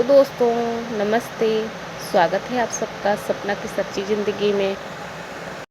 दोस्तों, नमस्ते। स्वागत है आप सबका सपना की सच्ची ज़िंदगी में।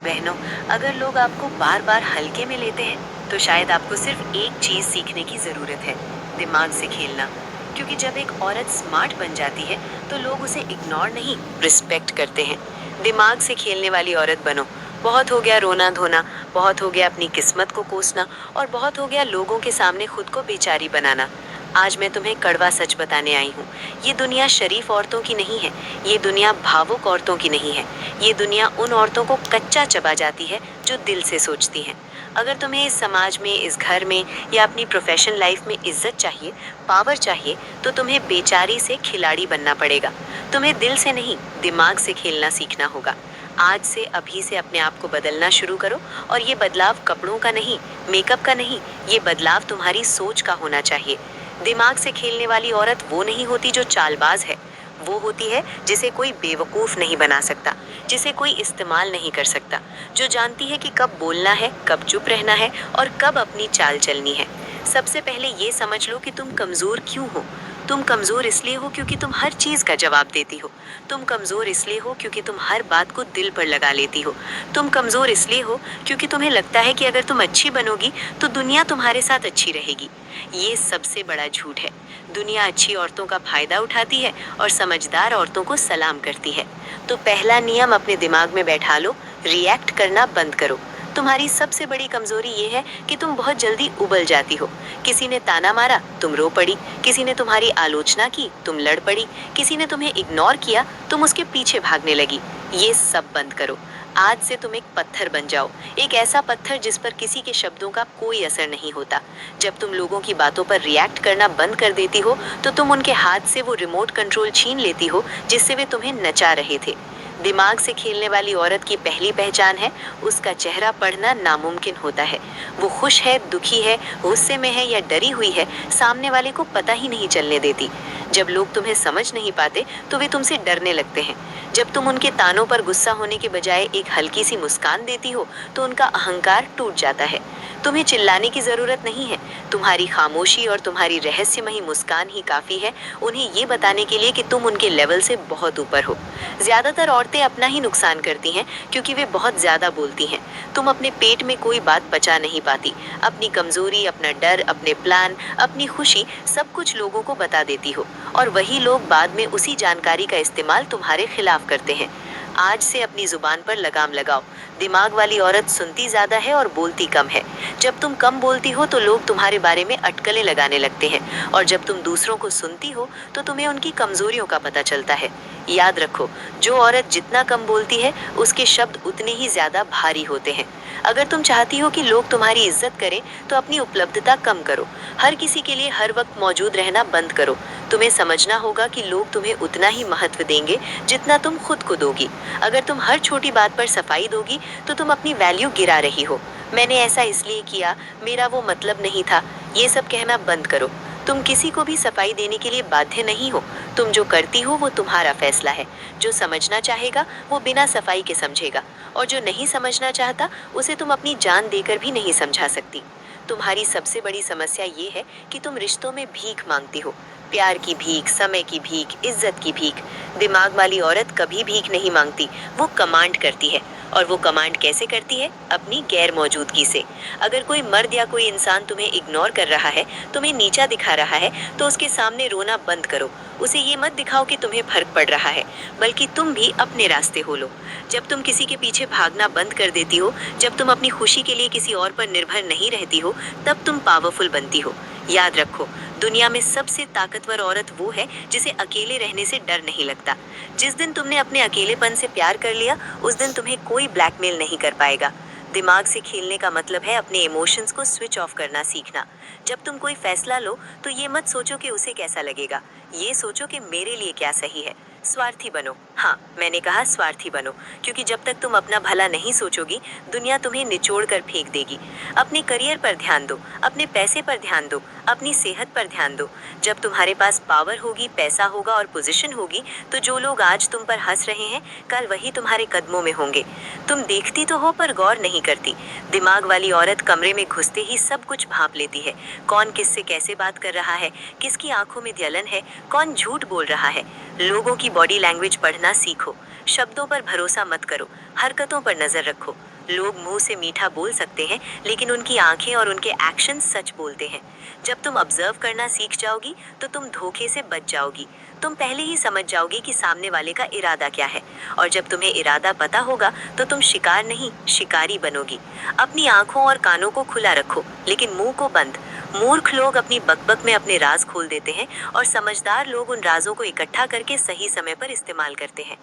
बहनों, अगर लोग आपको बार बार हल्के में लेते हैं तो शायद आपको सिर्फ एक चीज सीखने की जरूरत है, दिमाग से खेलना। क्योंकि जब एक औरत स्मार्ट बन जाती है तो लोग उसे इग्नोर नहीं, रिस्पेक्ट करते हैं। दिमाग से खेलने वाली औरत बनो। बहुत हो गया रोना धोना, बहुत हो गया अपनी किस्मत को कोसना, और बहुत हो गया लोगों के सामने खुद को बेचारी बनाना। आज मैं तुम्हें कड़वा सच बताने आई हूँ। ये दुनिया शरीफ औरतों की नहीं है, ये दुनिया भावुक औरतों की नहीं है। ये दुनिया उन औरतों को कच्चा चबा जाती है जो दिल से सोचती हैं। अगर तुम्हें इस समाज में, इस घर में या अपनी प्रोफेशनल लाइफ में इज्जत चाहिए, पावर चाहिए, तो तुम्हें बेचारी से खिलाड़ी बनना पड़ेगा। तुम्हें दिल से नहीं, दिमाग से खेलना सीखना होगा। आज से, अभी से अपने आप को बदलना शुरू करो। और ये बदलाव कपड़ों का नहीं, मेकअप का नहीं, ये बदलाव तुम्हारी सोच का होना चाहिए। दिमाग से खेलने वाली औरत वो नहीं होती जो चालबाज है, वो होती है जिसे कोई बेवकूफ़ नहीं बना सकता, जिसे कोई इस्तेमाल नहीं कर सकता, जो जानती है कि कब बोलना है, कब चुप रहना है और कब अपनी चाल चलनी है। सबसे पहले ये समझ लो कि तुम कमज़ोर क्यों हो। तुम कमज़ोर इसलिए हो क्योंकि तुम हर चीज़ का जवाब देती हो। तुम कमज़ोर इसलिए हो क्योंकि तुम हर बात को दिल पर लगा लेती हो। तुम कमज़ोर इसलिए हो क्योंकि तुम्हें लगता है कि अगर तुम अच्छी बनोगी तो दुनिया तुम्हारे साथ अच्छी रहेगी। ये सबसे बड़ा झूठ है। दुनिया अच्छी औरतों का फायदा उठाती है और समझदार औरतों को सलाम करती है। तो पहला नियम अपने दिमाग में बैठा लो, रिएक्ट करना बंद करो। तुम्हारी सबसे बड़ी कमजोरी ये है कि तुम बहुत जल्दी उबल जाती हो। किसी ने ताना मारा, तुम रो पड़ी। किसी ने तुम्हारी आलोचना की, तुम लड़ पड़ी। किसी ने तुम्हें इग्नोर किया, तुम उसके पीछे भागने लगी। ये सब बंद करो। आज से तुम एक पत्थर बन जाओ, एक ऐसा पत्थर जिस पर किसी के शब्दों का कोई असर नहीं होता। जब तुम लोगों की बातों पर रिएक्ट करना बंद कर देती हो तो तुम उनके हाथ से वो रिमोट कंट्रोल छीन लेती हो जिससे वे तुम्हें नचा रहे थे। दिमाग से खेलने वाली औरत की पहली पहचान है, उसका चेहरा पढ़ना नामुमकिन होता है। वो खुश है, दुखी है, गुस्से में है या डरी हुई है, सामने वाले को पता ही नहीं चलने देती। जब लोग तुम्हें समझ नहीं पाते तो वे तुमसे डरने लगते हैं। जब तुम उनके तानों पर गुस्सा होने के बजाय एक हल्की सी मुस्कान देती हो तो उनका अहंकार टूट जाता है। तुम्हें चिल्लाने की जरूरत नहीं है, तुम्हारी खामोशी और तुम्हारी रहस्यमयी मुस्कान ही काफी है उन्हें ये बताने के लिए कि तुम उनके लेवल से बहुत ऊपर हो। ज्यादातर औरतें अपना ही नुकसान करती हैं क्योंकि वे बहुत ज्यादा बोलती हैं। तुम अपने पेट में कोई बात पचा नहीं पाती। अपनी कमजोरी, अपना डर, अपने प्लान, अपनी खुशी, सब कुछ लोगों को बता देती हो और वही लोग बाद में उसी जानकारी का इस्तेमाल तुम्हारे खिलाफ करते हैं। आज से अपनी जुबान पर लगाम लगाओ। दिमाग वाली औरत सुनती ज्यादा है और बोलती कम है। जब तुम कम बोलती हो तो लोग तुम्हारे बारे में अटकलें लगाने लगते हैं, और जब तुम दूसरों को सुनती हो तो तुम्हें उनकी कमजोरियों का पता चलता है। याद रखो, जो औरत जितना कम बोलती है उसके शब्द उतने ही ज्यादा भारी होते हैं। अगर तुम चाहती हो कि लोग तुम्हारी इज्जत करें तो अपनी उपलब्धता कम करो। हर किसी के लिए हर वक्त मौजूद रहना बंद करो। तुम्हें समझना होगा कि लोग तुम्हें उतना ही महत्व देंगे जितना तुम खुद को दोगी। अगर तुम हर छोटी बात पर सफाई दोगी तो तुम अपनी वैल्यू गिरा रही हो। मैंने ऐसा इसलिए किया, मेरा वो मतलब नहीं था, ये सब कहना बंद करो। तुम किसी को भी सफाई देने के लिए बाध्य नहीं हो। तुम जो करती हो वो तुम्हारा फैसला है। जो समझना चाहेगा वो बिना सफाई के समझेगा, और जो नहीं समझना चाहता उसे तुम अपनी जान देकर भी नहीं समझा सकती। तुम्हारी सबसे बड़ी समस्या ये है कि तुम रिश्तों में भीख मांगती हो। प्यार की भीख, समय की भीख, इज्जत की भीख। दिमाग वाली औरत कभी भीख नहीं मांगती, वो कमांड करती है। और वो कमांड कैसे करती है? अपनी गैर मौजूदगी से। अगर कोई मर्द या कोई इंसान तुम्हें इग्नोर कर रहा है, तुम्हें नीचा दिखा रहा है, तो उसके सामने रोना बंद करो। उसे ये मत दिखाओ कि तुम्हें फर्क पड़ रहा है, बल्कि तुम भी अपने रास्ते हो लो। जब तुम किसी के पीछे भागना बंद कर देती हो, जब तुम अपनी खुशी के लिए किसी और पर निर्भर नहीं रहती हो, तब तुम पावरफुल बनती हो। याद रखो, दुनिया में सबसे ताकतवर औरत वो है जिसे अकेले रहने से डर नहीं लगता। जिस दिन तुमने अपने अकेलेपन से प्यार कर लिया, उस दिन तुम्हें कोई ब्लैकमेल नहीं कर पाएगा। दिमाग से खेलने का मतलब है अपने इमोशंस को स्विच ऑफ करना सीखना। जब तुम कोई फैसला लो तो ये मत सोचो कि उसे कैसा लगेगा, ये सोचो कि मेरे लिए क्या सही है। स्वार्थी बनो। हाँ, मैंने कहा स्वार्थी बनो, क्योंकि जब तक तुम अपना भला नहीं सोचोगी, दुनिया तुम्हें निचोड़ कर फेंक देगी। अपने करियर पर ध्यान दो, अपने पैसे पर ध्यान दो, अपनी सेहत पर ध्यान दो। जब तुम्हारे पास पावर होगी, पैसा होगा और पोजीशन होगी, तो जो लोग आज तुम पर हंस रहे हैं, कल वही तुम्हारे कदमों में होंगे। तुम देखती तो हो पर गौर नहीं करती। दिमाग वाली औरत कमरे में घुसते ही सब कुछ भांप लेती है। कौन किससे कैसे बात कर रहा है, किसकी आंखों में जलन है, कौन झूठ बोल रहा है। लोगों की बॉडी लैंग्वेज पढ़ना सीखो। शब्दों पर भरोसा मत करो, हरकतों पर नजर रखो। लोग मुंह से मीठा बोल सकते हैं, लेकिन उनकी आंखें और उनके एक्शन सच बोलते हैं। जब तुम ऑब्जर्व करना सीख जाओगी, तो तुम धोखे से बच जाओगी। तुम पहले ही समझ जाओगी कि सामने वाले का इरादा क्या है, और जब तुम्हें इरादा पता होगा, तो तुम शिकार नहीं, शिकारी बनोगी। अपनी आंखों और कानों को खुला रखो, लेकिन मुंह को बंद। मूर्ख लोग अपनी बकबक में अपने राज खोल देते हैं, और समझदार लोग उन राजों को इकट्ठा करके सही समय पर इस्तेमाल करते हैं।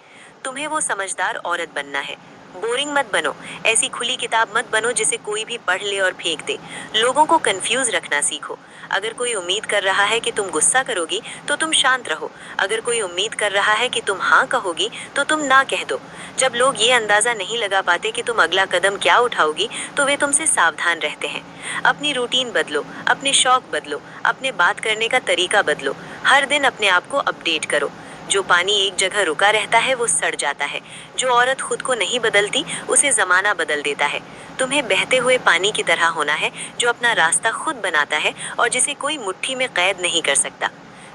तुम्हें वो समझदार औरत बनना है। बोरिंग मत बनो। ऐसी खुली किताब मत बनो जिसे कोई भी पढ़ ले और फेंक दे। लोगों को कंफ्यूज रखना सीखो। अगर कोई उम्मीद कर रहा है कि तुम गुस्सा करोगी, तो तुम शांत रहो। अगर कोई उम्मीद कर रहा है कि तुम हाँ कहोगी, तो तुम ना कह दो। जब लोग ये अंदाजा नहीं लगा पाते कि तुम अगला कदम क्या उठाओगी, तो वे तुमसे सावधान रहते हैं। अपनी रूटीन बदलो, अपने शौक बदलो, अपने बात करने का तरीका बदलो। हर दिन अपने आप को अपडेट करो। जो पानी एक जगह रुका रहता है, वो सड़ जाता है। जो औरत खुद को नहीं बदलती, उसे जमाना बदल देता है। तुम्हें बहते हुए पानी की तरह होना है, जो अपना रास्ता खुद बनाता है और जिसे कोई मुट्ठी में कैद नहीं कर सकता।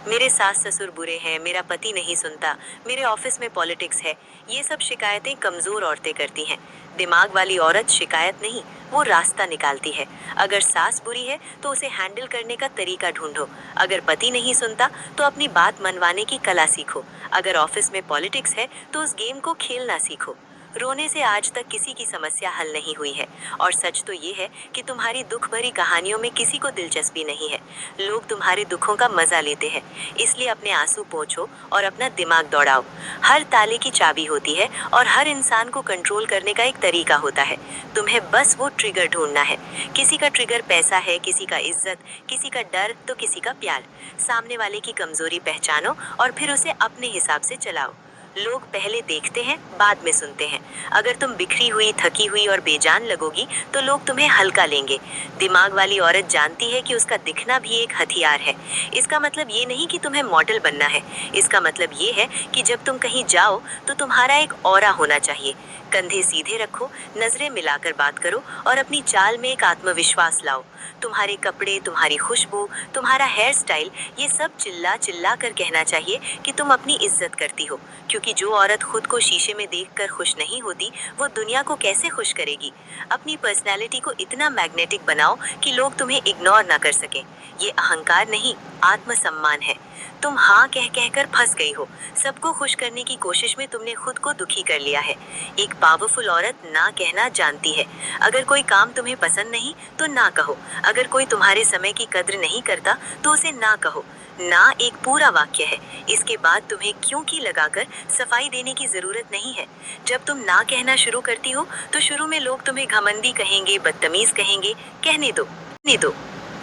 मेरे सास ससुर बुरे हैं, मेरा पति नहीं सुनता, मेरे ऑफिस में पॉलिटिक्स है, ये सब शिकायतें कमजोर औरतें करती हैं। दिमाग वाली औरत शिकायत नहीं, वो रास्ता निकालती है। अगर सास बुरी है, तो उसे हैंडल करने का तरीका ढूंढो। अगर पति नहीं सुनता, तो अपनी बात मनवाने की कला सीखो। अगर ऑफिस में पॉलिटिक्स है, तो उस गेम को खेलना सीखो। रोने से आज तक किसी की समस्या हल नहीं हुई है, और सच तो ये है कि तुम्हारी दुख भरी कहानियों में किसी को दिलचस्पी नहीं है। लोग तुम्हारे दुखों का मजा लेते हैं, इसलिए अपने आंसू पोंछो और अपना दिमाग दौड़ाओ। हर ताले की चाबी होती है, और हर इंसान को कंट्रोल करने का एक तरीका होता है। तुम्हें बस वो ट्रिगर ढूंढना है। किसी का ट्रिगर पैसा है, किसी का इज्जत, किसी का डर, तो किसी का प्यार। सामने वाले की कमजोरी पहचानो और फिर उसे अपने हिसाब से चलाओ। लोग पहले देखते हैं, बाद में सुनते हैं। अगर तुम बिखरी हुई, थकी हुई और बेजान लगोगी, तो लोग तुम्हें हल्का लेंगे। दिमाग वाली औरत जानती है कि उसका दिखना भी एक हथियार है। इसका मतलब ये नहीं कि तुम्हें मॉडल बनना है। इसका मतलब ये है कि जब तुम कहीं जाओ, तो तुम्हारा एक ऑरा होना चाहिए। कंधे सीधे रखो, नजरें मिलाकर बात करो और अपनी चाल में एक आत्मविश्वास लाओ। तुम्हारे कपड़े, तुम्हारी खुशबू, तुम्हारा हेयर स्टाइल, ये सब चिल्ला चिल्ला कर कहना चाहिए कि तुम अपनी इज्जत करती हो। क्योंकि जो औरत खुद को शीशे में देखकर खुश नहीं होती, वो दुनिया को कैसे खुश करेगी। अपनी पर्सनैलिटी को इतना मैग्नेटिक बनाओ कि लोग तुम्हें इग्नोर ना कर सकें। ये अहंकार नहीं, आत्मसम्मान है। तुम हाँ कह कहकर फंस गई हो। सबको खुश करने की कोशिश में तुमने खुद को दुखी कर लिया है। एक पावरफुल औरत ना कहना जानती है। अगर कोई काम तुम्हें पसंद नहीं, तो ना कहो। अगर कोई तुम्हारे समय की कद्र नहीं करता, तो उसे ना कहो। ना एक पूरा वाक्य है। इसके बाद तुम्हें क्यों की लगाकर सफाई देने की जरूरत नहीं है। जब तुम ना कहना शुरू करती हो, तो शुरू में लोग तुम्हें घमंडी कहेंगे, बदतमीज कहेंगे। कहने दो, कहने दो।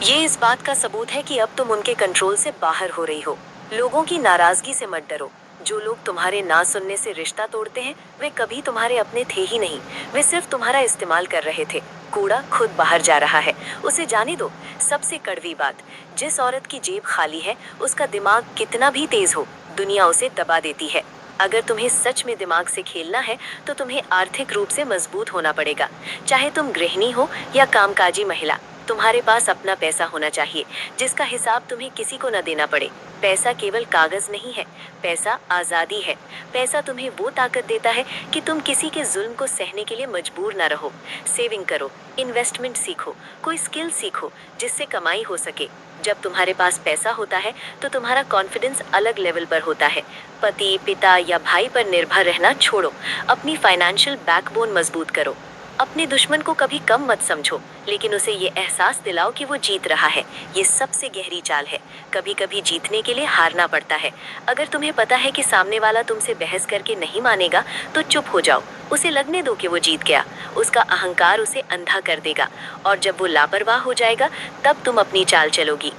ये इस बात का सबूत है कि अब तुम उनके कंट्रोल से बाहर हो रही हो। लोगों की नाराजगी से मत डरो। जो लोग तुम्हारे ना सुनने से रिश्ता तोड़ते हैं, वे कभी तुम्हारे अपने थे ही नहीं। वे सिर्फ तुम्हारा इस्तेमाल कर रहे थे। कूड़ा खुद बाहर जा रहा है, उसे जाने दो। सबसे कड़वी बात, जिस औरत की जेब खाली है, उसका दिमाग कितना भी तेज हो, दुनिया उसे दबा देती है। अगर तुम्हें सच में दिमाग से खेलना है, तो तुम्हें आर्थिक रूप से मजबूत होना पड़ेगा। चाहे तुम गृहिणी हो या कामकाजी महिला, तुम्हारे पास अपना पैसा होना चाहिए, जिसका हिसाब तुम्हें किसी को न देना पड़े। पैसा केवल कागज नहीं है, पैसा आज़ादी है। पैसा तुम्हें वो ताकत देता है कि तुम किसी के जुल्म को सहने के लिए मजबूर ना रहो। सेविंग करो, इन्वेस्टमेंट सीखो, कोई स्किल सीखो जिससे कमाई हो सके। जब तुम्हारे पास पैसा होता है, तो तुम्हारा कॉन्फिडेंस अलग लेवल पर होता है। पति, पिता या भाई पर निर्भर रहना छोड़ो। अपनी फाइनेंशियल बैकबोन मजबूत करो। अपने दुश्मन को कभी कम मत समझो, लेकिन उसे ये एहसास दिलाओ कि वो जीत रहा है। ये सबसे गहरी चाल है। कभी कभी जीतने के लिए हारना पड़ता है। अगर तुम्हें पता है कि सामने वाला तुमसे बहस करके नहीं मानेगा, तो चुप हो जाओ। उसे लगने दो कि वो जीत गया। उसका अहंकार उसे अंधा कर देगा, और जब वो लापरवाह हो जाएगा, तब तुम अपनी चाल चलोगी।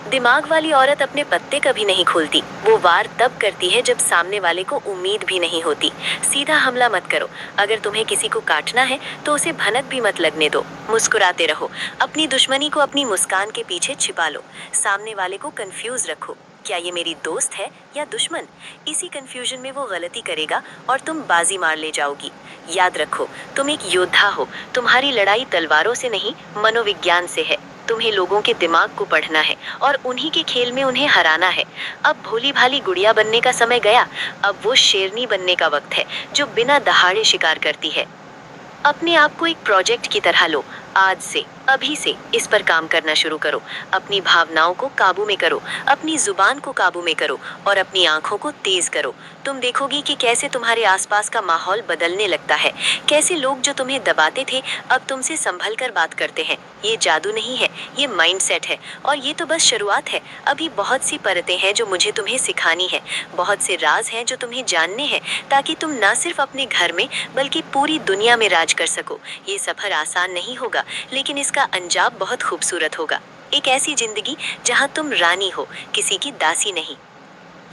दिमाग वाली औरत अपने पत्ते कभी नहीं खोलती। वो वार तब करती है जब सामने वाले को उम्मीद भी नहीं होती। सीधा हमला मत करो। अगर तुम्हें किसी को काटना है तो उसे भनक भी मत लगने दो। मुस्कुराते रहो। अपनी दुश्मनी को अपनी मुस्कान के पीछे छिपा लो। सामने वाले को कंफ्यूज रखो। क्या ये मेरी दोस्त है या दुश्मन? इसी कंफ्यूजन में वो गलती करेगा और तुम बाजी मार ले जाओगी। याद रखो, तुम एक योद्धा हो। तुम्हारी लड़ाई तलवारों से नहीं, मनोविज्ञान से है। तुम्हें लोगों के दिमाग को पढ़ना है और उन्हीं के खेल में उन्हें हराना है। अब भोली भाली गुड़िया बनने का समय गया। अब वो शेरनी बनने का वक्त है, जो बिना दहाड़े शिकार करती है। अपने आप को एक प्रोजेक्ट की तरह लो। आज से, अभी से इस पर काम करना शुरू करो। अपनी भावनाओं को काबू में करो, अपनी जुबान को काबू में करो और अपनी आंखों को तेज करो। तुम देखोगी कि कैसे तुम्हारे आसपास का माहौल बदलने लगता है। कैसे लोग जो तुम्हें दबाते थे अब तुमसे संभल कर बात करते हैं। ये जादू नहीं है, ये माइंडसेट है। और ये तो बस शुरुआत है। अभी बहुत सी परतें हैं जो मुझे तुम्हें सिखानी है। बहुत से राज हैं जो तुम्हें जानने हैं, ताकि तुम ना सिर्फ अपने घर में बल्कि पूरी दुनिया में राज कर सको। ये सफर आसान नहीं होगा, लेकिन इसका अंजाम बहुत खूबसूरत होगा। एक ऐसी जिंदगी जहां तुम रानी हो, किसी की दासी नहीं।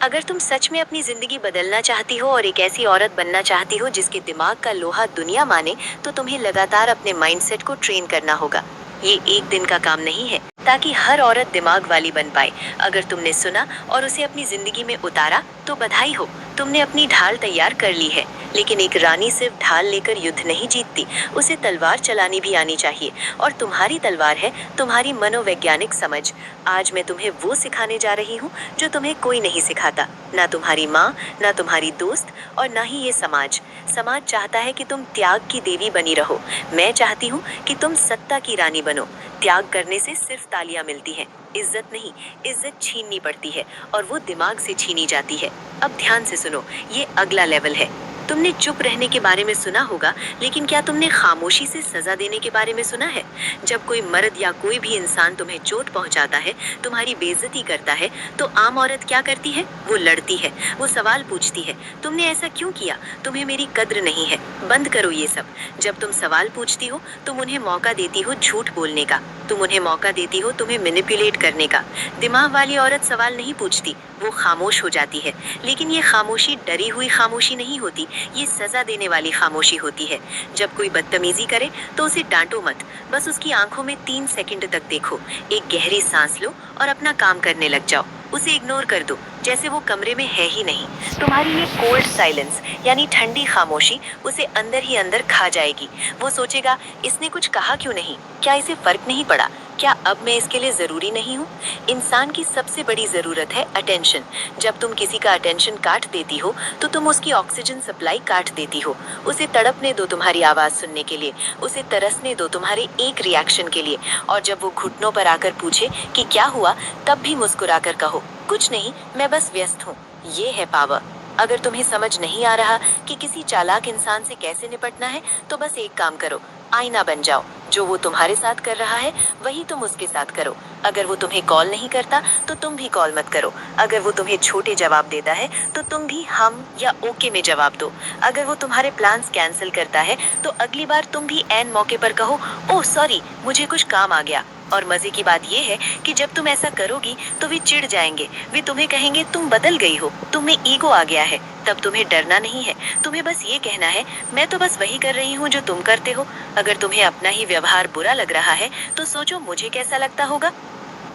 अगर तुम सच में अपनी जिंदगी बदलना चाहती हो और एक ऐसी औरत बनना चाहती हो जिसके दिमाग का लोहा दुनिया माने, तो तुम्हें लगातार अपने माइंडसेट को ट्रेन करना होगा। ये एक दिन का काम नहीं है, ताकि हर औरत दिमाग वाली बन पाए। अगर तुमने सुना और उसे अपनी जिंदगी में उतारा तो बधाई हो, तुमने अपनी ढाल तैयार कर ली है। लेकिन एक रानी सिर्फ ढाल लेकर युद्ध नहीं जीतती, उसे तलवार चलानी भी आनी चाहिए। और तुम्हारी तलवार है तुम्हारी मनोवैज्ञानिक समझ। आज मैं तुम्हें वो सिखाने जा रही हूँ जो तुम्हें कोई नहीं सिखाता। ना तुम्हारी माँ, ना तुम्हारी दोस्त और ना ही ये समाज। समाज चाहता है कि तुम त्याग की देवी बनी रहो। मैं चाहती हूँ कि तुम सत्ता की रानी बनो। त्याग करने से सिर्फ तालियां मिलती हैं, इज्जत नहीं। इज्जत छीननी पड़ती है और वो दिमाग से छीनी जाती है। अब ध्यान से सुनो, ये अगला लेवल है। तुमने चुप रहने के बारे में सुना होगा, लेकिन क्या तुमने खामोशी से सजा देने के बारे में सुना है? जब कोई मर्द या कोई भी इंसान तुम्हें चोट पहुंचाता है, तुम्हारी बेइज्जती करता है, तो आम औरत क्या करती है? वो लड़ती है, वो सवाल पूछती है, तुमने ऐसा क्यों किया? तुम्हें मेरी कद्र नहीं है। बंद करो ये सब। जब तुम सवाल पूछती हो, तुम उन्हें मौका देती हो झूठ बोलने का। तुम उन्हें मौका देती हो तुम्हें मैनिपुलेट करने का। दिमाग वाली औरत सवाल नहीं पूछती, वो खामोश हो जाती है। लेकिन ये खामोशी डरी हुई खामोशी नहीं होती, ये सजा देने वाली खामोशी होती है। जब कोई बदतमीजी करे तो उसे डांटो मत, बस उसकी आंखों में 3 सेकंड तक देखो। एक गहरी सांस लो और अपना काम करने लग जाओ। उसे इग्नोर कर दो, जैसे वो कमरे में है ही नहीं। तुम्हारी ये कोल्ड साइलेंस यानी ठंडी खामोशी उसे अंदर ही अंदर खा जाएगी। वो सोचेगा, इसने कुछ कहा क्यों नहीं? क्या इसे फर्क नहीं पड़ा? क्या अब मैं इसके लिए जरूरी नहीं हूँ? इंसान की सबसे बड़ी जरूरत है अटेंशन। जब तुम किसी का अटेंशन काट देती हो तो तुम उसकी ऑक्सीजन सप्लाई काट देती हो। उसे तड़पने दो तुम्हारी आवाज सुनने के लिए, उसे तरसने दो तुम्हारे एक रिएक्शन के लिए। और जब वो घुटनों पर आकर पूछे कि क्या हुआ, तब भी मुस्कुरा कर कहो, कुछ नहीं, मैं बस व्यस्त हूँ। ये है पावर। अगर तुम्हें समझ नहीं आ रहा कि किसी चालाक इंसान से कैसे निपटना है, तो बस एक काम करो, आईना बन जाओ। जो वो तुम्हारे साथ कर रहा है वही तुम उसके साथ करो। अगर वो तुम्हें कॉल नहीं करता तो तुम भी कॉल मत करो। अगर वो तुम्हें छोटे जवाब देता है तो तुम भी हम या ओके में जवाब दो। अगर वो तुम्हारे प्लान्स कैंसिल करता है तो अगली बार तुम भी ऐन मौके पर कहो, ओह सॉरी, मुझे कुछ काम आ गया। और मजे की बात यह है कि जब तुम ऐसा करोगी तो वे चिढ़ जाएंगे। वे तुम्हें कहेंगे तुम बदल गई हो, तुम्हें ईगो आ गया है। तब तुम्हें डरना नहीं है, तुम्हें बस ये कहना है, मैं तो बस वही कर रही हूँ जो तुम करते हो। अगर तुम्हें अपना ही व्यवहार बुरा लग रहा है तो सोचो मुझे कैसा लगता होगा।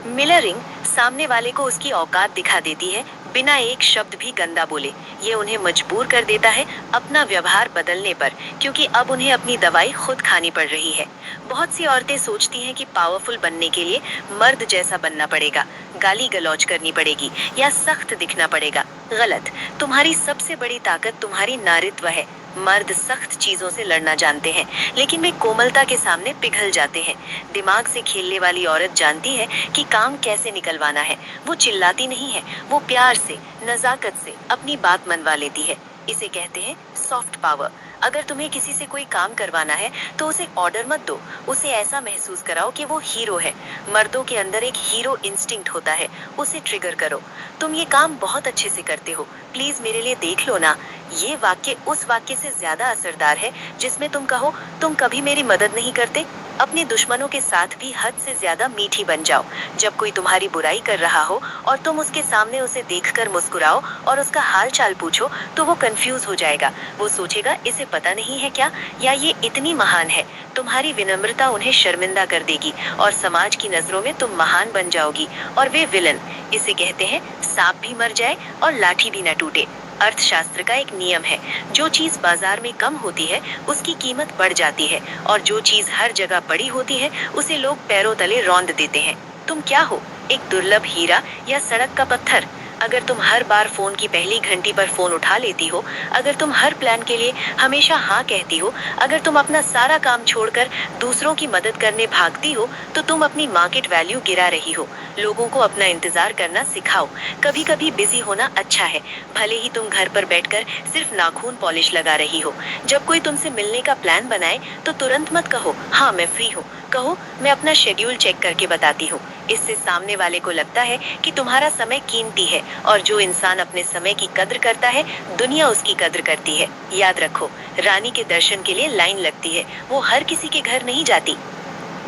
मिररिंग सामने वाले को उसकी औकात दिखा देती है, बिना एक शब्द भी गंदा बोले। ये उन्हें मजबूर कर देता है अपना व्यवहार बदलने पर, क्योंकि अब उन्हें अपनी दवाई खुद खानी पड़ रही है। बहुत सी औरतें सोचती हैं कि पावरफुल बनने के लिए मर्द जैसा बनना पड़ेगा, गाली गलौज करनी पड़ेगी या सख्त दिखना पड़ेगा। गलत। तुम्हारी सबसे बड़ी ताकत तुम्हारी नारित्व है। मर्द सख्त चीजों से लड़ना जानते हैं, लेकिन वे कोमलता के सामने पिघल जाते हैं। दिमाग से खेलने वाली औरत जानती है कि काम कैसे निकलवाना है। वो चिल्लाती नहीं है, वो प्यार से, नजाकत से अपनी बात मनवा लेती है। इसे कहते हैं सॉफ्ट पावर। अगर तुम्हें किसी से कोई काम करवाना है तो उसे ऑर्डर मत दो, उसे ऐसा महसूस कराओ कि वो हीरो है। मर्दों के अंदर एक हीरो इंस्टिंक्ट होता है, उसे ट्रिगर करो। तुम ये काम बहुत अच्छे से करते हो, प्लीज मेरे लिए देख लो ना। ये वाक्य उस वाक्य से ज्यादा असरदार है जिसमें तुम कहो, तुम कभी मेरी मदद नहीं करते। अपने दुश्मनों के साथ भी हद से ज्यादा मीठी बन जाओ। जब कोई तुम्हारी बुराई कर रहा हो और तुम उसके सामने उसे देखकर मुस्कुराओ और उसका हाल चाल पूछो, तो वो कंफ्यूज हो जाएगा। वो सोचेगा इसे पता नहीं है क्या, या ये इतनी महान है। तुम्हारी विनम्रता उन्हें शर्मिंदा कर देगी और समाज की नजरों में तुम महान बन जाओगी और वे विलन। इसे कहते हैं सांप भी मर जाए और लाठी भी न टूटे। अर्थशास्त्र का एक नियम है, जो चीज बाजार में कम होती है उसकी कीमत बढ़ जाती है, और जो चीज हर जगह पड़ी होती है उसे लोग पैरों तले रौंद देते हैं। तुम क्या हो, एक दुर्लभ हीरा या सड़क का पत्थर? अगर तुम हर बार फोन की पहली घंटी पर फोन उठा लेती हो, अगर तुम हर प्लान के लिए हमेशा हाँ कहती हो, अगर तुम अपना सारा काम छोड़कर दूसरों की मदद करने भागती हो, तो तुम अपनी मार्केट वैल्यू गिरा रही हो। लोगों को अपना इंतजार करना सिखाओ। कभी कभी बिजी होना अच्छा है, भले ही तुम घर पर बैठकर सिर्फ नाखून पॉलिश लगा रही हो। जब कोई तुमसे मिलने का प्लान बनाए तो तुरंत मत कहो हाँ मैं फ्री हूँ, कहो मैं अपना शेड्यूल चेक करके बताती हूँ। इससे सामने वाले को लगता है कि तुम्हारा समय कीमती है, और जो इंसान अपने समय की कद्र करता है, दुनिया उसकी कद्र करती है। याद रखो, रानी के दर्शन के लिए लाइन लगती है, वो हर किसी के घर नहीं जाती।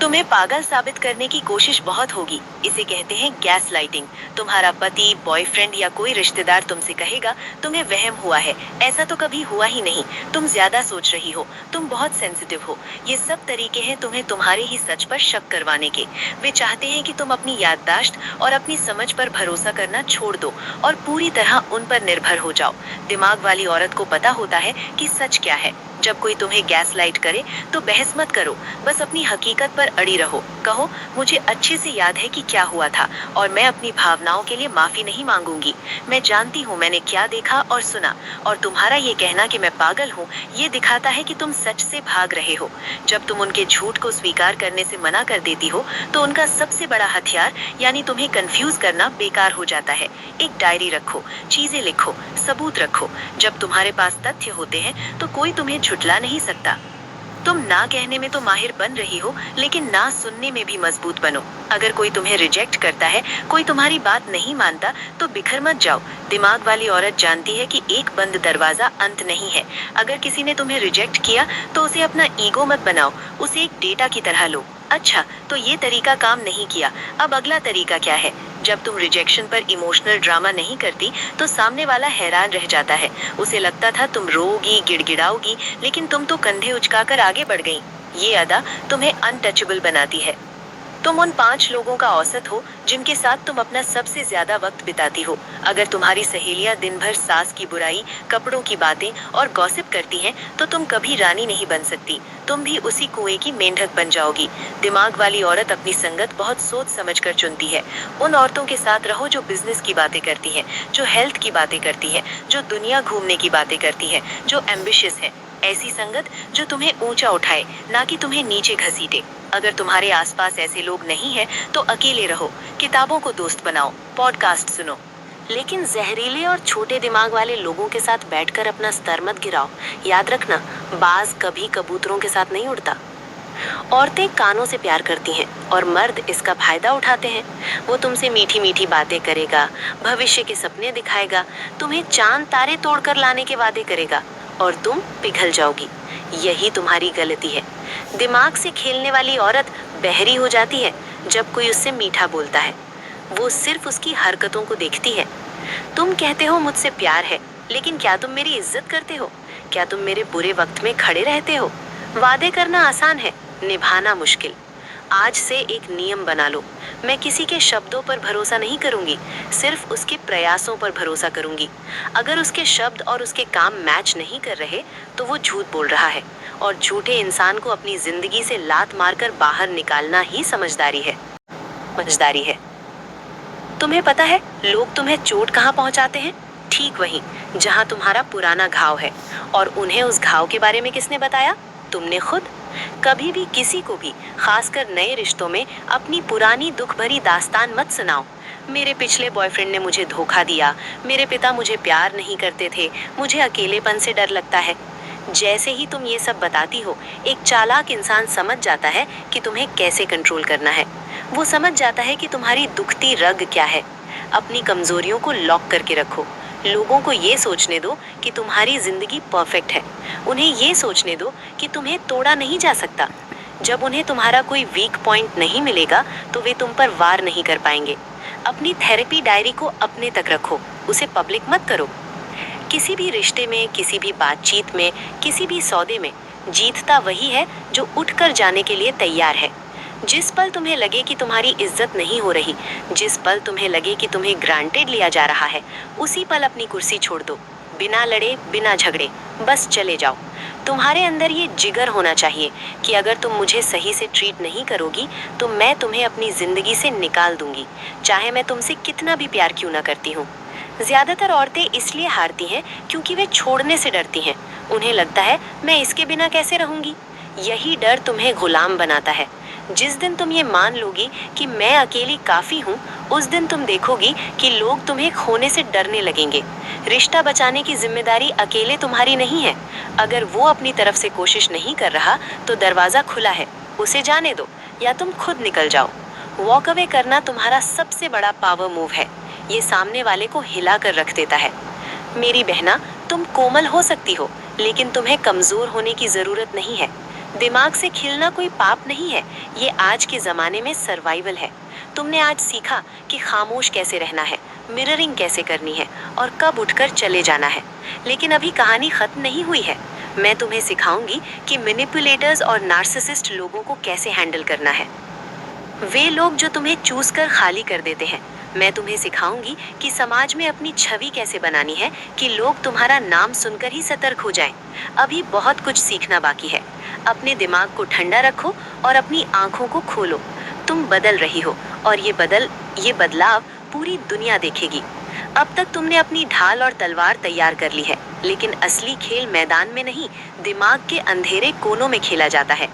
तुम्हें पागल साबित करने की कोशिश बहुत होगी। इसे कहते हैं गैस लाइटिंग। तुम्हारा पति, बॉयफ्रेंड या कोई रिश्तेदार तुमसे कहेगा तुम्हें वहम हुआ है, ऐसा तो कभी हुआ ही नहीं, तुम ज्यादा सोच रही हो, तुम बहुत सेंसिटिव हो। ये सब तरीके हैं तुम्हें तुम्हारे ही सच पर शक करवाने के। वे चाहते हैं कि तुम अपनी याददाश्त और अपनी समझ पर भरोसा करना छोड़ दो और पूरी तरह उन पर निर्भर हो जाओ। दिमाग वाली औरत को पता होता है कि सच क्या है। जब कोई तुम्हें गैस लाइट करे तो बहस मत करो, बस अपनी हकीकत पर अड़ी रहो। कहो मुझे अच्छे से याद है कि क्या हुआ था, और मैं अपनी भावनाओं के लिए माफी नहीं मांगूंगी। मैं जानती हूँ मैंने क्या देखा और सुना, और तुम्हारा ये कहना कि मैं पागल हूँ, ये दिखाता है कि तुम सच से भाग रहे हो। जब तुम उनके झूठ को स्वीकार करने से मना कर देती हो, तो उनका सबसे बड़ा हथियार यानी तुम्हें कंफ्यूज करना बेकार हो जाता है। एक डायरी रखो, चीजें लिखो, सबूत रखो। जब तुम्हारे पास तथ्य होते हैं तो कोई तुम्हें झुठला नहीं सकता। तुम ना कहने में तो माहिर बन रही हो, लेकिन ना सुनने में भी मजबूत बनो। अगर कोई तुम्हें रिजेक्ट करता है, कोई तुम्हारी बात नहीं मानता, तो बिखर मत जाओ। दिमाग वाली औरत जानती है कि एक बंद दरवाजा अंत नहीं है। अगर किसी ने तुम्हें रिजेक्ट किया तो उसे अपना ईगो मत बनाओ, उसे एक डेटा की तरह लो। अच्छा, तो ये तरीका काम नहीं किया, अब अगला तरीका क्या है? जब तुम रिजेक्शन पर इमोशनल ड्रामा नहीं करती, तो सामने वाला हैरान रह जाता है। उसे लगता था तुम रोगी, गिड़गिड़ाओगी, लेकिन तुम तो कंधे उचकाकर आगे बढ़ गई। ये अदा तुम्हें अनटचेबल बनाती है। तुम उन 5 लोगों का औसत हो जिनके साथ तुम अपना सबसे ज्यादा वक्त बिताती हो। अगर तुम्हारी सहेलियां दिन भर सास की बुराई, कपड़ों की बातें और गॉसिप करती हैं, तो तुम कभी रानी नहीं बन सकती। तुम भी उसी कुएं की मेंढक बन जाओगी। दिमाग वाली औरत अपनी संगत बहुत सोच समझ कर चुनती है। उन औरतों के साथ रहो जो बिजनेस की बातें करती हैं, जो हेल्थ की बातें करती हैं, जो दुनिया घूमने की बातें करती हैं, जो एम्बिशियस है। ऐसी संगत जो तुम्हें ऊंचा उठाए, ना कि तुम्हें नीचे घसीटे। अगर तुम्हारे आसपास ऐसे लोग नहीं हैं, तो अकेले रहो, किताबों को दोस्त बनाओ, पॉडकास्ट सुनो, लेकिन जहरीले और छोटे दिमाग वाले लोगों के साथ बैठकर अपना स्तर मत गिराओ। याद रखना, बाज कभी कबूतरों के साथ नहीं उड़ता। औरतें कानों से प्यार करती हैं और मर्द इसका फायदा उठाते हैं। वो तुमसे मीठी मीठी बातें करेगा, भविष्य के सपने दिखाएगा, तुम्हें चांद तारे तोड़कर लाने के वादे करेगा, और तुम पिघल जाओगी। यही तुम्हारी गलती है। दिमाग से खेलने वाली औरत बहरी हो जाती है जब कोई उससे मीठा बोलता है। वो सिर्फ उसकी हरकतों को देखती है। तुम कहते हो मुझसे प्यार है, लेकिन क्या तुम मेरी इज्जत करते हो? क्या तुम मेरे बुरे वक्त में खड़े रहते हो? वादे करना आसान है, निभाना मुश्किल। आज से एक नियम बना लो, मैं किसी के शब्दों पर भरोसा नहीं करूंगी, सिर्फ उसके प्रयासों पर भरोसा करूंगी। अगर उसके शब्द और उसके काम मैच नहीं कर रहे, तो वो झूठ बोल रहा है, और झूठे इंसान को अपनी जिंदगी से लात मारकर बाहर निकालना ही समझदारी है। तुम्हें पता है लोग तुम्हें चोट कहाँ पहुँचाते हैं? ठीक वहीं जहाँ तुम्हारा पुराना घाव है। और उन्हें उस घाव के बारे में किसने बताया? तुमने खुद। कभी भी किसी को भी, खासकर नए रिश्तों में, अपनी पुरानी दुख भरी दास्तान मत सुनाओ। मेरे पिछले बॉयफ्रेंड ने मुझे धोखा दिया, मेरे पिता मुझे प्यार नहीं करते थे, मुझे अकेलेपन से डर लगता है। जैसे ही तुम ये सब बताती हो, एक चालाक इंसान समझ जाता है कि तुम्हें कैसे कंट्रोल करना है। वो समझ जाता है कि तुम्हारी दुखती रग क्या है। अपनी कमजोरियों को लॉक करके रखो। लोगों को ये सोचने दो कि तुम्हारी जिंदगी परफेक्ट है। उन्हें ये सोचने दो कि तुम्हें तोड़ा नहीं जा सकता। जब उन्हें तुम्हारा कोई वीक पॉइंट नहीं मिलेगा तो वे तुम पर वार नहीं कर पाएंगे। अपनी थेरेपी डायरी को अपने तक रखो, उसे पब्लिक मत करो। किसी भी रिश्ते में, किसी भी बातचीत में, किसी भी सौदे में जीतता वही है जो उठकर जाने के लिए तैयार है। जिस पल तुम्हें लगे कि तुम्हारी इज्जत नहीं हो रही, जिस पल तुम्हें लगे कि तुम्हें ग्रांटेड लिया जा रहा है, उसी पल अपनी कुर्सी छोड़ दो। बिना लड़े, बिना झगड़े, बस चले जाओ। तुम्हारे अंदर ये जिगर होना चाहिए कि अगर तुम मुझे सही से ट्रीट नहीं करोगी तो मैं तुम्हें अपनी जिंदगी से निकाल दूंगी, चाहे मैं तुमसे कितना भी प्यार क्यों ना करती हूँ। ज्यादातर औरतें इसलिए हारती हैं क्योंकि वे छोड़ने से डरती हैं। उन्हें लगता है मैं इसके बिना कैसे रहूंगी। यही डर तुम्हें गुलाम बनाता है। जिस दिन तुम ये मान लोगी कि मैं अकेली काफी हूँ, उस दिन तुम देखोगी कि लोग तुम्हें खोने से डरने लगेंगे। रिश्ता बचाने की जिम्मेदारी अकेले तुम्हारी नहीं है। अगर वो अपनी तरफ से कोशिश नहीं कर रहा तो दरवाजा खुला है, उसे जाने दो या तुम खुद निकल जाओ। वॉक अवे करना तुम्हारा सबसे बड़ा पावर मूव है। ये सामने वाले को हिला कर रख देता है। मेरी बहना, तुम कोमल हो सकती हो, लेकिन तुम्हें कमजोर होने की जरूरत नहीं है। दिमाग से खिलना कोई पाप नहीं है, ये आज के जमाने में सर्वाइवल है। तुमने आज सीखा कि खामोश कैसे रहना है, मिररिंग कैसे करनी है और कब उठकर चले जाना है। लेकिन अभी कहानी खत्म नहीं हुई है। मैं तुम्हें सिखाऊंगी कि मैनिपुलेटर्स और नार्सिसिस्ट लोगों को कैसे हैंडल करना है। वे लोग जो तुम्हें चूस कर खाली कर देते हैं। मैं तुम्हें सिखाऊंगी कि समाज में अपनी छवि कैसे बनानी है कि लोग तुम्हारा नाम सुनकर ही सतर्क हो जाएं। अभी बहुत कुछ सीखना बाकी है। अपने दिमाग को ठंडा रखो और अपनी आंखों को खोलो। तुम बदल रही हो और ये बदलाव पूरी दुनिया देखेगी। अब तक तुमने अपनी ढाल और तलवार तैयार कर ली है, लेकिन असली खेल मैदान में नहीं, दिमाग के अंधेरे कोनों में खेला जाता है।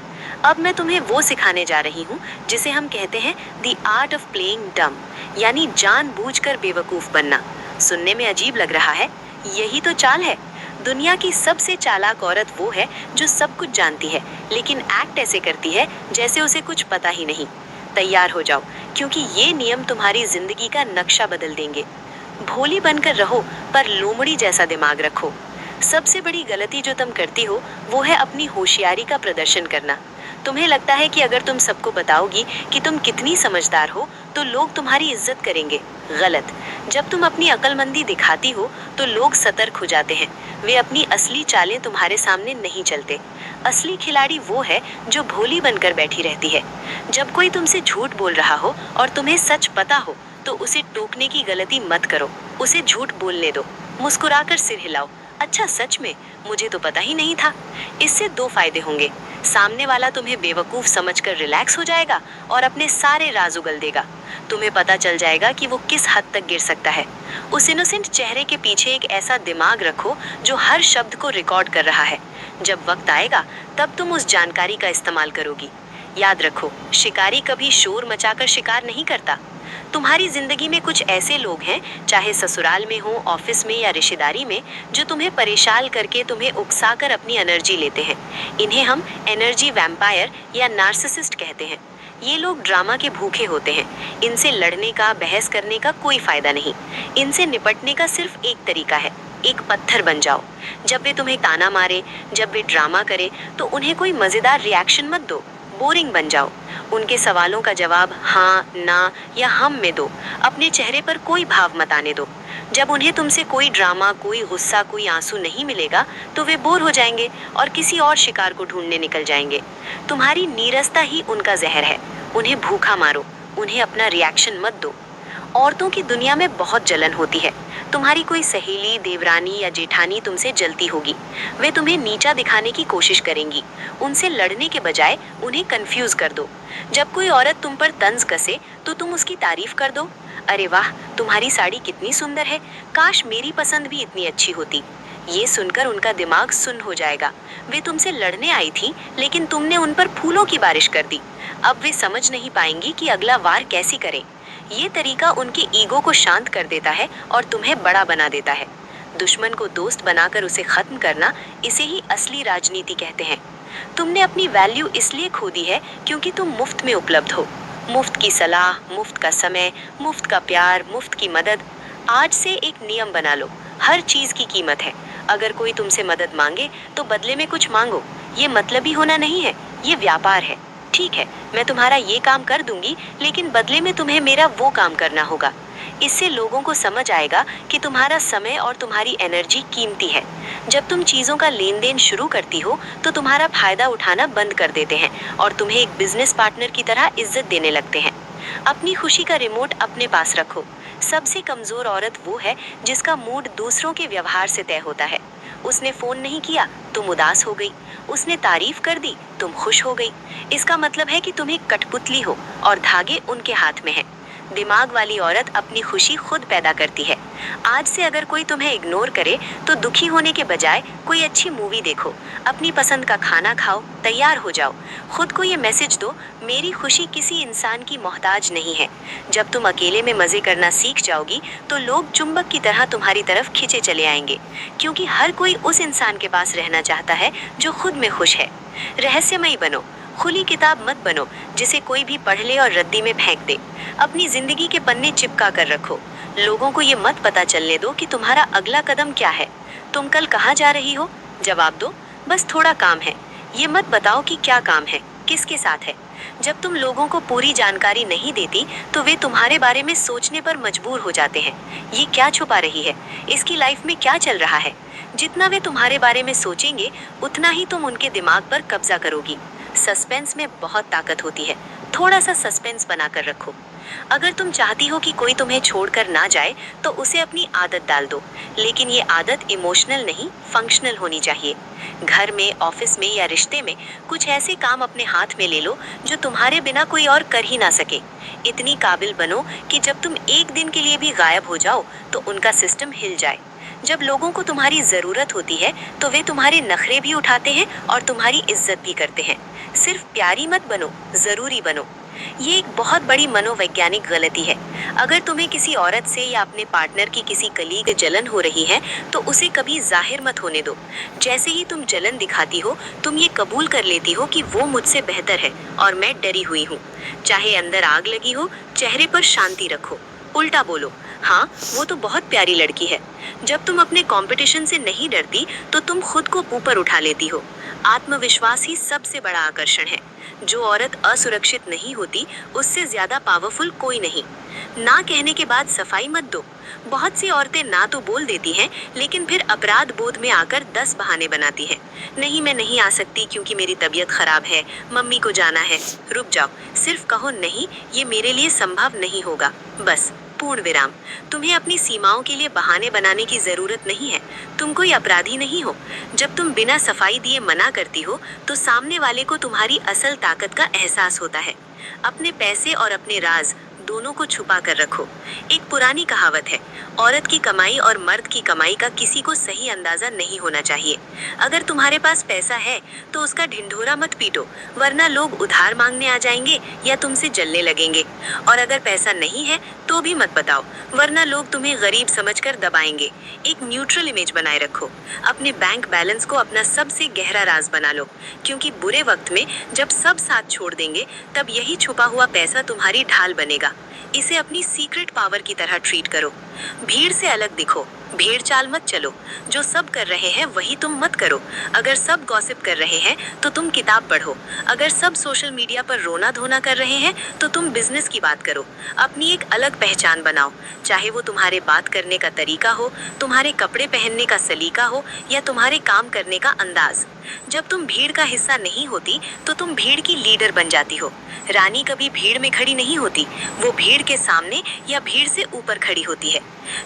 अब मैं तुम्हें वो सिखाने जा रही हूँ जिसे हम कहते हैं द आर्ट ऑफ प्लेइंग डम, यानी जानबूझकर बेवकूफ बनना। सुनने में अजीब लग रहा है, यही तो चाल है। दुनिया की सबसे चालाक औरत वो है जो सब कुछ जानती है लेकिन एक्ट ऐसे करती है जैसे उसे कुछ पता ही नहीं। तैयार हो जाओ, क्योंकि ये नियम तुम्हारी जिंदगी का नक्शा बदल देंगे। भोली बनकर रहो पर लोमड़ी जैसा दिमाग रखो। सबसे बड़ी गलती जो तुम करती हो वो है अपनी होशियारी का प्रदर्शन करना। तुम्हें लगता है कि अगर तुम सबको बताओगी कि तुम कितनी समझदार हो तो लोग तुम्हारी इज्जत करेंगे। गलत। जब तुम अपनी अक्लमंदी दिखाती हो तो लोग सतर्क हो जाते हैं। वे अपनी असली चालें तुम्हारे सामने नहीं चलते। असली खिलाड़ी वो है जो भोली बनकर बैठी रहती है। जब कोई तुमसे झूठ बोल रहा हो और तुम्हें सच पता हो तो उसे टोकने की गलती मत करो, उसे झूठ बोलने दो। मुस्कुराकर सिर हिलाओ, अच्छा सच में, मुझे तो पता ही नहीं था। इससे दो फायदे होंगे। सामने वाला तुम्हें बेवकूफ समझकर रिलैक्स हो जाएगा और अपने सारे राज उगल देगा। तुम्हें पता चल जाएगा कि वो किस हद तक गिर सकता है। उस इनोसेंट चेहरे के पीछे एक ऐसा दिमाग रखो जो हर शब्द को रिकॉर्ड कर रहा है। जब वक्त आएगा तब तुम उस जानकारी का इस्तेमाल करोगी। याद रखो, शिकारी कभी शोर मचाकर शिकार नहीं करता। तुम्हारी जिंदगी में कुछ ऐसे लोग हैं, चाहे ससुराल में हो, ऑफिस में या रिश्तेदारी में, जो तुम्हें परेशान करके, तुम्हें उकसाकर अपनी एनर्जी लेते हैं। इन्हें हम एनर्जी वैम्पायर या नार्सिसिस्ट कहते हैं। ये लोग ड्रामा के भूखे होते हैं। इनसे लड़ने का, बहस करने का कोई फायदा नहीं। इनसे निपटने का सिर्फ एक तरीका है, एक पत्थर बन जाओ। जब वे तुम्हें ताना मारे, जब वे ड्रामा करे, तो उन्हें कोई मजेदार रिएक्शन मत दो, बोरिंग बन जाओ। उनके सवालों का जवाब हाँ, ना या हम में दो। अपने चेहरे पर कोई भाव मत आने दो। जब उन्हें तुमसे कोई ड्रामा, कोई गुस्सा, कोई आंसू नहीं मिलेगा तो वे बोर हो जाएंगे और किसी और शिकार को ढूंढने निकल जाएंगे। तुम्हारी नीरसता ही उनका जहर है। उन्हें भूखा मारो, उन्हें अपना रिएक्शन मत दो। औरतों की दुनिया में बहुत जलन होती है। तुम्हारी कोई सहेली, देवरानी या जेठानी तुमसे जलती होगी। वे तुम्हें नीचा दिखाने की कोशिश करेंगी। उनसे लड़ने के बजाय उन्हें कंफ्यूज कर दो। जब कोई औरत तुम पर तंज कसे तो तुम उसकी तारीफ कर दो। अरे वाह, तुम्हारी साड़ी कितनी सुंदर है, काश मेरी पसंद भी इतनी अच्छी होती। ये सुनकर उनका दिमाग सुन्न हो जाएगा। वे तुमसे लड़ने आई थी लेकिन तुमने उन पर फूलों की बारिश कर दी। अब वे समझ नहीं पाएंगी कि अगला वार कैसी करें। ये तरीका उनके ईगो को शांत कर देता है और तुम्हें बड़ा बना देता है। दुश्मन को दोस्त बनाकर उसे खत्म करना, इसे ही असली राजनीति कहते हैं। तुमने अपनी वैल्यू इसलिए खो दी है क्योंकि तुम मुफ्त में उपलब्ध हो। मुफ्त की सलाह, मुफ्त का समय, मुफ्त का प्यार, मुफ्त की मदद। आज से एक नियम बना लो, हर चीज की कीमत है। अगर कोई तुमसे मदद मांगे तो बदले में कुछ मांगो। ये मतलबी होना नहीं है, ये व्यापार है। ठीक है, मैं तुम्हारा ये काम कर दूंगी, लेकिन बदले में तुम्हें मेरा वो काम करना होगा। इससे लोगों को समझ आएगा कि तुम्हारा समय और तुम्हारी एनर्जी कीमती है। जब तुम चीजों का लेन देन शुरू करती हो तो तुम्हारा फायदा उठाना बंद कर देते हैं और तुम्हें एक बिजनेस पार्टनर की तरह इज्जत देने लगते हैं। अपनी खुशी का रिमोट अपने पास रखो। सबसे कमजोर औरत वो है जिसका मूड दूसरों के व्यवहार से तय होता है। उसने फोन नहीं किया, तुम उदास हो गई। उसने तारीफ कर दी, तुम खुश हो गई। इसका मतलब है कि तुम एक कठपुतली हो और धागे उनके हाथ में हैं। दिमाग वाली औरत अपनी खुशी खुद पैदा करती है। आज से अगर कोई तुम्हें इग्नोर करे तो दुखी होने के बजाय कोई अच्छी मूवी देखो, अपनी पसंद का खाना खाओ, तैयार हो जाओ। खुद को ये मैसेज दो, मेरी खुशी किसी इंसान की मोहताज नहीं है। जब तुम अकेले में मजे करना सीख जाओगी तो लोग चुंबक की तरह तुम्हारी तरफ खींचे चले आएंगे, क्योंकि हर कोई उस इंसान के पास रहना चाहता है जो खुद में खुश है। रहस्यमयी बनो, खुली किताब मत बनो जिसे कोई भी पढ़ ले और रद्दी में फेंक दे। अपनी जिंदगी के पन्ने चिपका कर रखो। लोगों को ये मत पता चलने दो कि तुम्हारा अगला कदम क्या है। तुम कल कहाँ जा रही हो, जवाब दो, बस थोड़ा काम है। ये मत बताओ कि क्या काम है, किसके साथ है। जब तुम लोगों को पूरी जानकारी नहीं देती तो वे तुम्हारे बारे में सोचने पर मजबूर हो जाते हैं। ये क्या छुपा रही है, इसकी लाइफ में क्या चल रहा है। जितना वे तुम्हारे बारे में सोचेंगे उतना ही तुम उनके दिमाग पर कब्जा करोगी। सस्पेंस में बहुत ताकत होती है, थोड़ा सा सस्पेंस बनाकर रखो। अगर तुम चाहती हो कि कोई तुम्हें छोड़कर ना जाए तो उसे अपनी आदत डाल दो, लेकिन ये आदत इमोशनल नहीं, फंक्शनल होनी चाहिए। घर में, ऑफिस में या रिश्ते में कुछ ऐसे काम अपने हाथ में ले लो जो तुम्हारे बिना कोई और कर ही ना सके। इतनी काबिल बनो कि जब तुम एक दिन के लिए भी गायब हो जाओ तो उनका सिस्टम हिल जाए। जब लोगों को तुम्हारी जरूरत होती है तो वे तुम्हारे नखरे भी उठाते हैं और तुम्हारी इज्जत भी करते हैं। सिर्फ प्यारी मत बनो, जरूरी बनो। ये एक बहुत बड़ी मनोवैज्ञानिक गलती है। अगर तुम्हें किसी औरत से या अपने पार्टनर की किसी कलीग जलन हो रही है तो उसे कभी जाहिर मत होने दो। जैसे ही तुम जलन दिखाती हो तुम ये कबूल कर लेती हो कि वो मुझसे बेहतर है और मैं डरी हुई हूँ। चाहे अंदर आग लगी हो, चेहरे पर शांति रखो। उल्टा बोलो, हाँ वो तो बहुत प्यारी लड़की है। जब तुम अपने कंपटीशन से नहीं डरती तो तुम खुद को ऊपर उठा लेती हो। आत्मविश्वास ही सबसे बड़ा आकर्षण है। जो औरत असुरक्षित नहीं होती उससे ज्यादा पावरफुल कोई नहीं। ना कहने के बाद सफाई मत दो। बहुत सी औरतें ना तो बोल देती हैं लेकिन फिर अपराध बोध में आकर 10 बहाने बनाती हैं। नहीं, मैं नहीं आ सकती क्योंकि मेरी तबीयत खराब है, मम्मी को जाना है। रुक जाओ, सिर्फ कहो नहीं, ये मेरे लिए संभव नहीं होगा, बस। पूर्ण विराम। तुम्हें अपनी सीमाओं के लिए बहाने बनाने की जरूरत नहीं है। तुम कोई अपराधी नहीं हो। जब तुम बिना सफाई दिए मना करती हो तो सामने वाले को तुम्हारी असल ताकत का एहसास होता है। अपने पैसे और अपने राज दोनों को छुपा कर रखो। एक पुरानी कहावत है, औरत की कमाई और मर्द की कमाई का किसी को सही अंदाजा नहीं होना चाहिए। अगर तुम्हारे पास पैसा है तो उसका ढिंढोरा मत पीटो, वरना लोग उधार मांगने आ जाएंगे या तुमसे जलने लगेंगे। और अगर पैसा नहीं है तो भी मत बताओ, वरना लोग तुम्हें गरीब समझकर दबाएंगे। एक न्यूट्रल इमेज बनाए रखो। अपने बैंक बैलेंस को अपना सबसे गहरा राज बना लो, क्योंकि बुरे वक्त में जब सब साथ छोड़ देंगे तब यही छुपा हुआ पैसा तुम्हारी ढाल बनेगा। इसे अपनी सीक्रेट पावर की तरह ट्रीट करो। भीड़ से अलग दिखो, भीड़ चाल मत चलो। जो सब कर रहे हैं वही तुम मत करो। अगर सब गॉसिप कर रहे हैं तो तुम किताब पढ़ो। अगर सब सोशल मीडिया पर रोना धोना कर रहे हैं तो तुम बिजनेस की बात करो। अपनी एक अलग पहचान बनाओ, चाहे वो तुम्हारे बात करने का तरीका हो, तुम्हारे कपड़े पहनने का सलीका हो या तुम्हारे काम करने का अंदाज। जब तुम भीड़ का हिस्सा नहीं होती तो तुम भीड़ की लीडर बन जाती हो। रानी कभी भीड़ में खड़ी नहीं होती, वो भीड़ के सामने या भीड़ से ऊपर खड़ी होती है।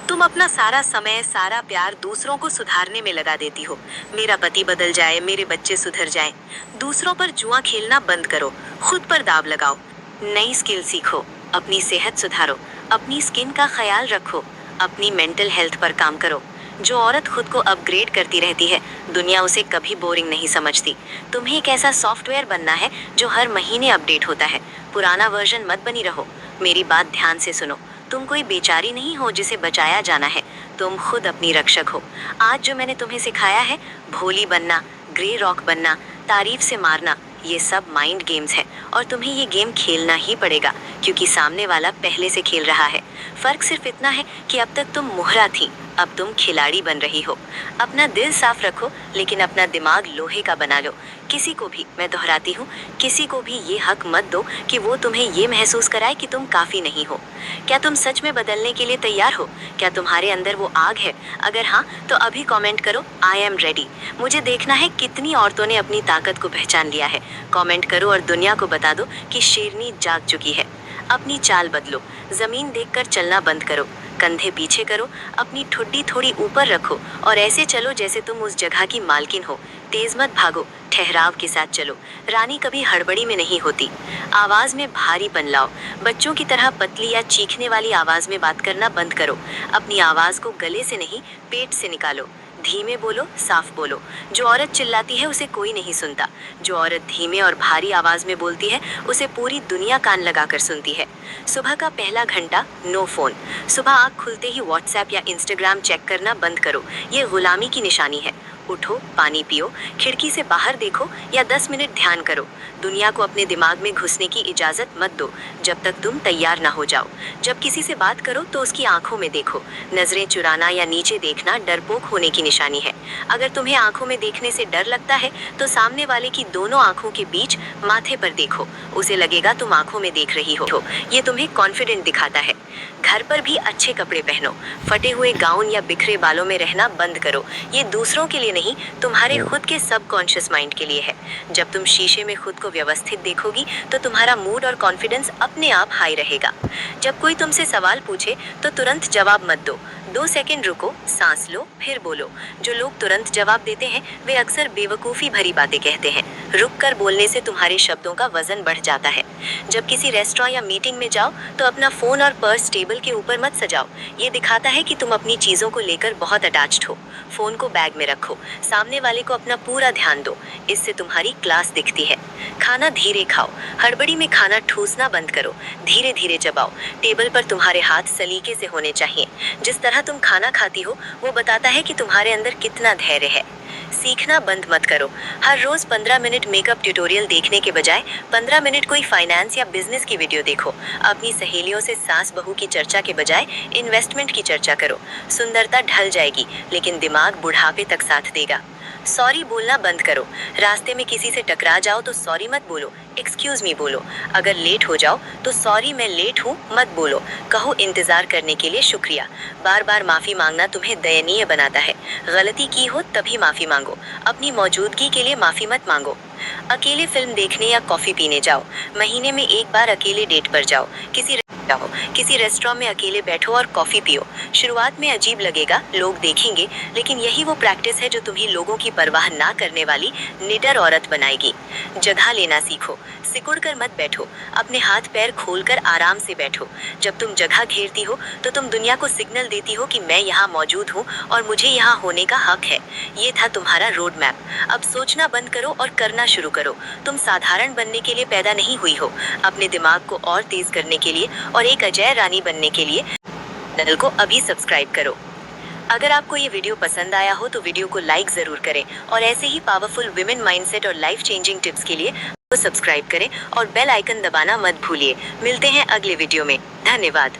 तुम अपना सारा समय, सारा प्यार दूसरों को सुधारने में लगा देती हो। मेरा पति बदल जाए, मेरे बच्चे सुधर जाएं। दूसरों पर जुआ खेलना बंद करो, खुद पर दाव लगाओ। नई स्किल सीखो, अपनी सेहत सुधारो, अपनी स्किन का ख्याल रखो, अपनी मेंटल हेल्थ पर काम करो। जो औरत खुद को अपग्रेड करती रहती है दुनिया उसे कभी बोरिंग नहीं समझती। तुम्हें एक ऐसा सॉफ्टवेयर बनना है जो हर महीने अपडेट होता है। पुराना वर्जन मत बनी रहो। मेरी बात ध्यान से सुनो, तुम कोई बेचारी नहीं हो जिसे बचाया जाना है, तुम खुद अपनी रक्षक हो। आज जो मैंने तुम्हें सिखाया है, भोली बनना, ग्रे रॉक बनना, तारीफ से मारना, ये सब माइंड गेम्स है और तुम्हें ये गेम खेलना ही पड़ेगा, क्योंकि सामने वाला पहले से खेल रहा है। फर्क सिर्फ इतना है कि अब तक तुम मुहरा थी, अब तुम खिलाड़ी बन रही हो। अपना दिल साफ रखो, लेकिन अपना दिमाग लोहे का बना लो। किसी को भी, मैं दोहराती हूँ, किसी को भी ये हक मत दो कि वो तुम्हें ये महसूस कराए कि तुम काफ़ी नहीं हो। क्या तुम सच में बदलने के लिए तैयार हो? क्या तुम्हारे अंदर वो आग है? अगर हाँ, तो अभी कमेंट करो, आई एम रेडी। मुझे देखना है कितनी औरतों ने अपनी ताकत को पहचान लिया है। कमेंट करो और दुनिया को बता दो कि शेरनी जाग चुकी है। अपनी चाल बदलो, ज़मीन देखकर चलना बंद करो, कंधे पीछे करो, अपनी ठुड्डी थोड़ी ऊपर रखो और ऐसे चलो जैसे तुम उस जगह की मालकिन हो। तेज मत भागो, ठहराव के साथ चलो। रानी कभी हड़बड़ी में नहीं होती। आवाज़ में भारीपन लाओ। बच्चों की तरह पतली या चीखने वाली आवाज़ में बात करना बंद करो। अपनी आवाज़ को गले से नहीं, पेट से निकालो। धीमे बोलो, साफ बोलो। जो औरत चिल्लाती है उसे कोई नहीं सुनता। जो औरत धीमे और भारी आवाज़ में बोलती है उसे पूरी दुनिया कान लगाकर सुनती है। सुबह का पहला घंटा नो फ़ोन। सुबह आँख खुलते ही व्हाट्सएप या इंस्टाग्राम चेक करना बंद करो। ये गुलामी की निशानी है। उठो, पानी पियो, खिड़की से बाहर देखो या 10 मिनट ध्यान करो। दुनिया को अपने दिमाग में घुसने की इजाज़त मत दो जब तक तुम तैयार ना हो जाओ। जब किसी से बात करो तो उसकी आंखों में देखो। नज़रें चुराना या नीचे देखना डरपोक होने की निशानी है। अगर तुम्हें आंखों में देखने से डर लगता है तो सामने वाले की दोनों आंखों के बीच माथे पर देखो। उसे लगेगा तुम आंखों में देख रही हो। ये तुम्हें कॉन्फिडेंट दिखाता है। घर पर भी अच्छे कपड़े पहनो। फटे हुए गाउन या बिखरे बालों में रहना बंद करो। ये दूसरों के लिए नहीं, तुम्हारे खुद के सबकॉन्शियस माइंड के लिए है। जब तुम शीशे में खुद को व्यवस्थित देखोगी तो तुम्हारा मूड और कॉन्फिडेंस अपने आप हाई रहेगा। जब कोई तुमसे सवाल पूछे तो तुरंत जवाब मत दो। 2 सेकंड रुको, सांस लो, फिर बोलो। जो लोग तुरंत जवाब देते हैं वे अक्सर बेवकूफ़ी भरी बातें कहते हैं। रुक कर बोलने से तुम्हारे शब्दों का वजन बढ़ जाता है। जब किसी रेस्टोरेंट या मीटिंग में जाओ तो अपना फ़ोन और पर्स टेबल के ऊपर मत सजाओ। ये दिखाता है कि तुम अपनी चीज़ों को लेकर बहुत अटैच्ड हो। फ़ोन को बैग में रखो। सामने वाले को अपना पूरा ध्यान दो। इससे तुम्हारी क्लास दिखती है। खाना धीरे खाओ। हड़बड़ी में खाना ठूसना बंद करो। धीरे धीरे चबाओ। टेबल पर तुम्हारे हाथ सलीके से होने चाहिए। जिस तरह तुम खाना खाती हो वो बताता है कि तुम्हारे अंदर कितना धैर्य है। सीखना बंद मत करो। हर रोज़ 15 मिनट मेकअप ट्यूटोरियल देखने के बजाय 15 मिनट कोई फाइनेंस या बिजनेस की वीडियो देखो। अपनी सहेलियों से सास बहू की चर्चा के बजाय इन्वेस्टमेंट की चर्चा करो। सुंदरता ढल जाएगी लेकिन दिमाग बुढ़ापे तक साथ देगा। सॉरी बोलना बंद करो। रास्ते में किसी से टकरा जाओ तो सॉरी मत बोलो, एक्सक्यूज़ मी बोलो। अगर लेट हो जाओ तो सॉरी मैं लेट हूँ मत बोलो, कहो इंतज़ार करने के लिए शुक्रिया। बार बार माफ़ी मांगना तुम्हें दयनीय बनाता है। गलती की हो तभी माफ़ी मांगो। अपनी मौजूदगी के लिए माफ़ी मत मांगो। अकेले फिल्म देखने या कॉफ़ी पीने जाओ। महीने में एक बार अकेले डेट पर जाओ। किसी रेस्टोरेंट में अकेले बैठो और कॉफ़ी पियो। शुरुआत में अजीब लगेगा, लोग देखेंगे, लेकिन यही वो प्रैक्टिस है जो तुम्हें लोगों की परवाह ना करने वाली निडर औरत बनाएगी। जगह लेना सीखो। सिकुड़कर मत बैठो। अपने हाथ पैर खोलकर आराम से बैठो। जब तुम जगह घेरती हो तो तुम दुनिया को सिग्नल देती हो कि मैं यहाँ मौजूद हूँ और मुझे यहाँ होने का हक है। ये था तुम्हारा रोड मैप। अब सोचना बंद करो और करना शुरू करो। तुम साधारण बनने के लिए पैदा नहीं हुई हो। अपने दिमाग को और तेज करने के लिए और एक अजय रानी बनने के लिए चैनल को अभी सब्सक्राइब करो। अगर आपको ये वीडियो पसंद आया हो तो वीडियो को लाइक ज़रूर करें और ऐसे ही पावरफुल विमेन माइंडसेट और लाइफ चेंजिंग टिप्स के लिए सब्सक्राइब करें और बेल आइकन दबाना मत भूलिए। मिलते हैं अगले वीडियो में। धन्यवाद।